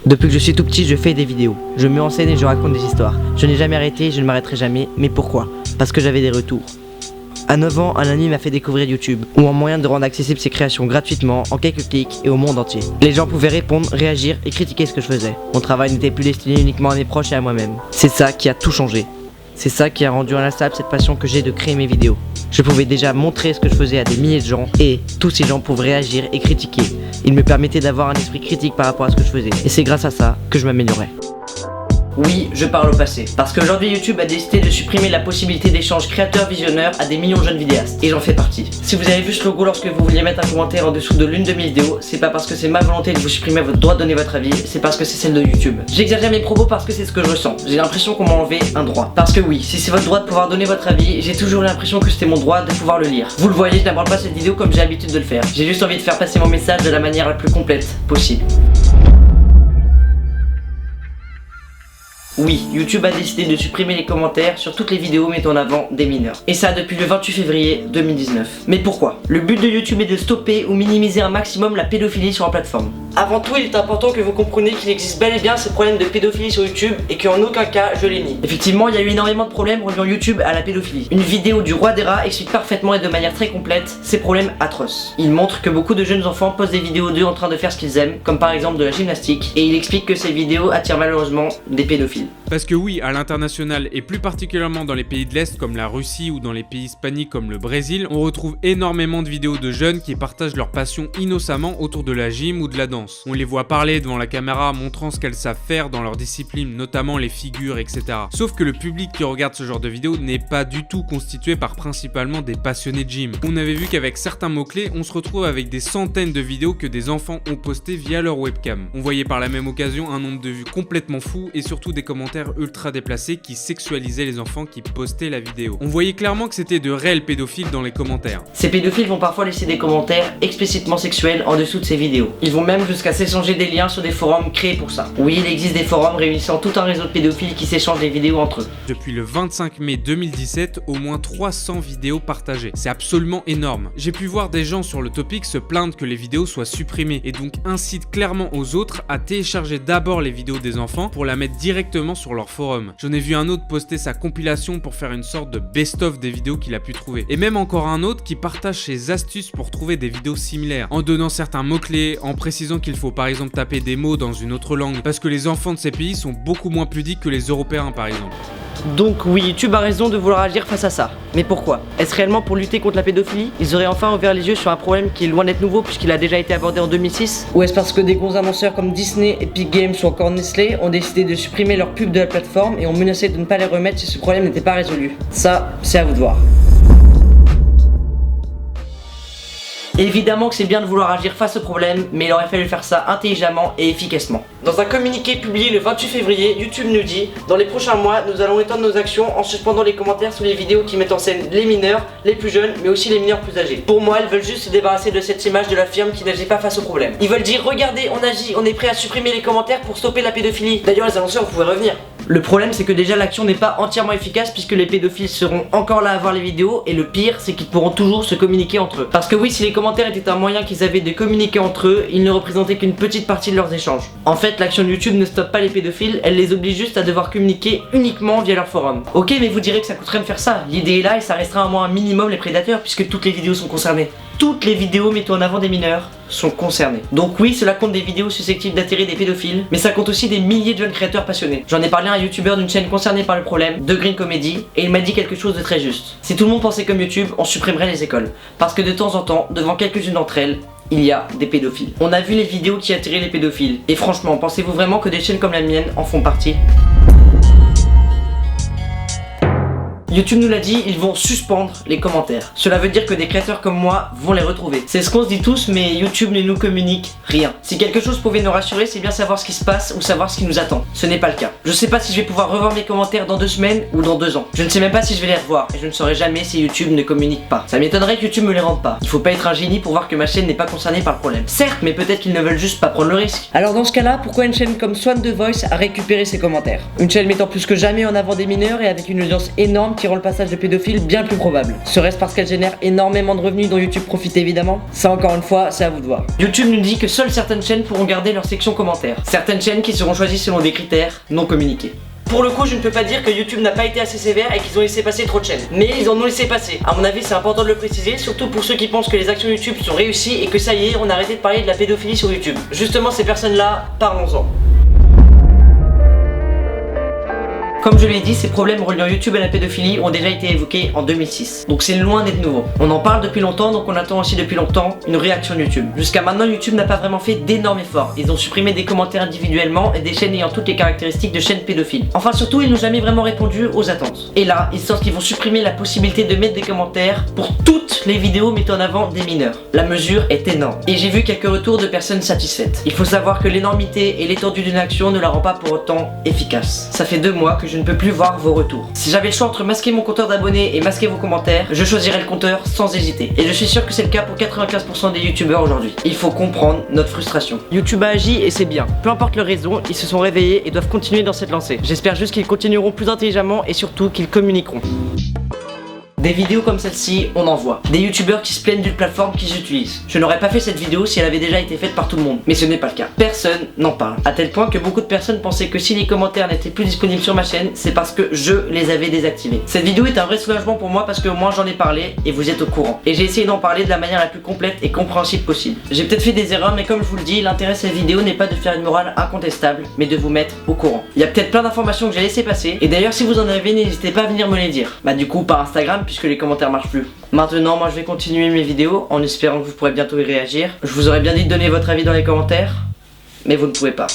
Depuis que je suis tout petit, je fais des vidéos. Je me renseigne et je raconte des histoires. Je n'ai jamais arrêté, je ne m'arrêterai jamais. Mais pourquoi? Parce que j'avais des retours. À 9 ans, un ami m'a fait découvrir YouTube, ou un moyen de rendre accessible ses créations gratuitement, en quelques clics et au monde entier. Les gens pouvaient répondre, réagir et critiquer ce que je faisais. Mon travail n'était plus destiné uniquement à mes proches et à moi-même. C'est ça qui a tout changé. C'est ça qui a rendu inlassable cette passion que j'ai de créer mes vidéos. Je pouvais déjà montrer ce que je faisais à des milliers de gens et tous ces gens pouvaient réagir et critiquer. Il me permettait d'avoir un esprit critique par rapport à ce que je faisais. Et c'est grâce à ça que je m'améliorais. Oui, je parle au passé, parce qu'aujourd'hui YouTube a décidé de supprimer la possibilité d'échange créateur-visionneur à des millions de jeunes vidéastes, et j'en fais partie. Si vous avez vu ce logo lorsque vous vouliez mettre un commentaire en dessous de l'une de mes vidéos, c'est pas parce que c'est ma volonté de vous supprimer votre droit de donner votre avis, c'est parce que c'est celle de YouTube. J'exagère mes propos parce que c'est ce que je ressens, j'ai l'impression qu'on m'a enlevé un droit. Parce que oui, si c'est votre droit de pouvoir donner votre avis, j'ai toujours eu l'impression que c'était mon droit de pouvoir le lire. Vous le voyez, je n'aborde pas cette vidéo comme j'ai l'habitude de le faire. J'ai juste envie de faire passer mon message de la manière la plus complète possible. Oui, YouTube a décidé de supprimer les commentaires sur toutes les vidéos mettant en avant des mineurs. Et ça depuis le 28 février 2019. Mais pourquoi? Le but de YouTube est de stopper ou minimiser un maximum la pédophilie sur la plateforme. Avant tout, il est important que vous compreniez qu'il existe bel et bien ces problèmes de pédophilie sur YouTube et qu'en aucun cas je les nie. Effectivement, il y a eu énormément de problèmes reliant YouTube à la pédophilie. Une vidéo du roi des rats explique parfaitement et de manière très complète ces problèmes atroces. Il montre que beaucoup de jeunes enfants postent des vidéos d'eux en train de faire ce qu'ils aiment, comme par exemple de la gymnastique, et il explique que ces vidéos attirent malheureusement des pédophiles. Parce que oui, à l'international et plus particulièrement dans les pays de l'Est comme la Russie ou dans les pays hispaniques comme le Brésil, on retrouve énormément de vidéos de jeunes qui partagent leur passion innocemment autour de la gym ou de la danse. On les voit parler devant la caméra montrant ce qu'elles savent faire dans leur discipline, notamment les figures, etc. Sauf que le public qui regarde ce genre de vidéos n'est pas du tout constitué par principalement des passionnés de gym. On avait vu qu'avec certains mots-clés, on se retrouve avec des centaines de vidéos que des enfants ont postées via leur webcam. On voyait par la même occasion un nombre de vues complètement fou et surtout des commentaires ultra déplacés qui sexualisaient les enfants qui postaient la vidéo. On voyait clairement que c'était de réels pédophiles dans les commentaires. Ces pédophiles vont parfois laisser des commentaires explicitement sexuels en dessous de ces vidéos. Ils vont même jusqu'à s'échanger des liens sur des forums créés pour ça. Oui, il existe des forums réunissant tout un réseau de pédophiles qui s'échangent des vidéos entre eux. Depuis le 25 mai 2017, au moins 300 vidéos partagées. C'est absolument énorme. J'ai pu voir des gens sur le topic se plaindre que les vidéos soient supprimées et donc incite clairement aux autres à télécharger d'abord les vidéos des enfants pour la mettre directement sur leur forum. J'en ai vu un autre poster sa compilation pour faire une sorte de best-of des vidéos qu'il a pu trouver. Et même encore un autre qui partage ses astuces pour trouver des vidéos similaires, en donnant certains mots-clés, en précisant qu'il faut par exemple taper des mots dans une autre langue, parce que les enfants de ces pays sont beaucoup moins pudiques que les Européens par exemple. Donc oui, YouTube a raison de vouloir agir face à ça. Mais pourquoi? Est-ce réellement pour lutter contre la pédophilie? Ils auraient enfin ouvert les yeux sur un problème qui est loin d'être nouveau puisqu'il a déjà été abordé en 2006? Ou est-ce parce que des gros annonceurs comme Disney, Epic Games ou encore Nestlé ont décidé de supprimer leurs pubs de la plateforme et ont menacé de ne pas les remettre si ce problème n'était pas résolu? Ça, c'est à vous de voir. Évidemment que c'est bien de vouloir agir face au problème, mais il aurait fallu faire ça intelligemment et efficacement. Dans un communiqué publié le 28 février, YouTube nous dit: dans les prochains mois, nous allons étendre nos actions en suspendant les commentaires sous les vidéos qui mettent en scène les mineurs, les plus jeunes, mais aussi les mineurs plus âgés. Pour moi, ils veulent juste se débarrasser de cette image de la firme qui n'agit pas face au problème. Ils veulent dire: regardez, on agit, on est prêt à supprimer les commentaires pour stopper la pédophilie. D'ailleurs, les annonceurs, vous pouvez revenir. Le problème, c'est que déjà l'action n'est pas entièrement efficace puisque les pédophiles seront encore là à voir les vidéos, et le pire, c'est qu'ils pourront toujours se communiquer entre eux. Parce que oui, si les commentaires étaient un moyen qu'ils avaient de communiquer entre eux, ils ne représentaient qu'une petite partie de leurs échanges. En fait, l'action de YouTube ne stoppe pas les pédophiles, elle les oblige juste à devoir communiquer uniquement via leur forum. Ok, mais vous direz que ça coûterait de faire ça. L'idée est là et ça restera à moins un minimum les prédateurs puisque toutes les vidéos sont concernées. Toutes les vidéos mettant en avant des mineurs sont concernées. Donc oui, cela compte des vidéos susceptibles d'attirer des pédophiles, mais ça compte aussi des milliers de jeunes créateurs passionnés. J'en ai parlé à un youtubeur d'une chaîne concernée par le problème, The Green Comedy, et il m'a dit quelque chose de très juste. Si tout le monde pensait comme YouTube, on supprimerait les écoles. Parce que de temps en temps, devant quelques-unes d'entre elles, il y a des pédophiles. On a vu les vidéos qui attiraient les pédophiles. Et franchement, pensez-vous vraiment que des chaînes comme la mienne en font partie ? YouTube nous l'a dit, ils vont suspendre les commentaires. Cela veut dire que des créateurs comme moi vont les retrouver. C'est ce qu'on se dit tous, mais YouTube ne nous communique rien. Si quelque chose pouvait nous rassurer, c'est bien savoir ce qui se passe ou savoir ce qui nous attend. Ce n'est pas le cas. Je sais pas si je vais pouvoir revoir mes commentaires dans 2 semaines ou dans 2 ans. Je ne sais même pas si je vais les revoir et je ne saurai jamais si YouTube ne communique pas. Ça m'étonnerait que YouTube me les rende pas. Il faut pas être un génie pour voir que ma chaîne n'est pas concernée par le problème. Certes, mais peut-être qu'ils ne veulent juste pas prendre le risque. Alors dans ce cas-là, pourquoi une chaîne comme Swan The Voice a récupéré ces commentaires? Une chaîne mettant plus que jamais en avant des mineurs et avec une audience énorme qui qui rend le passage de pédophile bien plus probable. Serait-ce parce qu'elle génère énormément de revenus dont YouTube profite évidemment? Ça encore une fois, c'est à vous de voir. YouTube nous dit que seules certaines chaînes pourront garder leur section commentaires. Certaines chaînes qui seront choisies selon des critères non communiqués. Pour le coup, je ne peux pas dire que YouTube n'a pas été assez sévère et qu'ils ont laissé passer trop de chaînes. Mais ils en ont laissé passer. À mon avis, c'est important de le préciser, surtout pour ceux qui pensent que les actions YouTube sont réussies et que ça y est, on a arrêté de parler de la pédophilie sur YouTube. Justement, ces personnes-là, parlons-en. Comme je l'ai dit, ces problèmes reliant YouTube à la pédophilie ont déjà été évoqués en 2006. Donc c'est loin d'être nouveau. On en parle depuis longtemps, donc on attend aussi depuis longtemps une réaction de YouTube. Jusqu'à maintenant, YouTube n'a pas vraiment fait d'énormes efforts. Ils ont supprimé des commentaires individuellement et des chaînes ayant toutes les caractéristiques de chaînes pédophiles. Enfin surtout, ils n'ont jamais vraiment répondu aux attentes. Et là, ils sortent qu'ils vont supprimer la possibilité de mettre des commentaires pour toutes les vidéos mettant en avant des mineurs. La mesure est énorme. Et j'ai vu quelques retours de personnes satisfaites. Il faut savoir que l'énormité et l'étendue d'une action ne la rend pas pour autant efficace. Ça fait 2 mois que je ne peux plus voir vos retours. Si j'avais le choix entre masquer mon compteur d'abonnés et masquer vos commentaires, je choisirais le compteur sans hésiter. Et je suis sûr que c'est le cas pour 95% des youtubeurs aujourd'hui. Il faut comprendre notre frustration. YouTube a agi et c'est bien. Peu importe leur raison, ils se sont réveillés et doivent continuer dans cette lancée. J'espère juste qu'ils continueront plus intelligemment et surtout qu'ils communiqueront. Des vidéos comme celle-ci, on en voit. Des youtubeurs qui se plaignent d'une plateforme qu'ils utilisent. Je n'aurais pas fait cette vidéo si elle avait déjà été faite par tout le monde. Mais ce n'est pas le cas. Personne n'en parle. À tel point que beaucoup de personnes pensaient que si les commentaires n'étaient plus disponibles sur ma chaîne, c'est parce que je les avais désactivés. Cette vidéo est un vrai soulagement pour moi parce que au moins j'en ai parlé et vous êtes au courant. Et j'ai essayé d'en parler de la manière la plus complète et compréhensible possible. J'ai peut-être fait des erreurs, mais comme je vous le dis, l'intérêt de cette vidéo n'est pas de faire une morale incontestable, mais de vous mettre au courant. Il y a peut-être plein d'informations que j'ai laissé passer. Et d'ailleurs, si vous en avez, n'hésitez pas à venir me les dire. Bah du coup par Instagram, puisque les commentaires marchent plus. Maintenant, moi je vais continuer mes vidéos en espérant que vous pourrez bientôt y réagir. Je vous aurais bien dit de donner votre avis dans les commentaires, mais vous ne pouvez pas.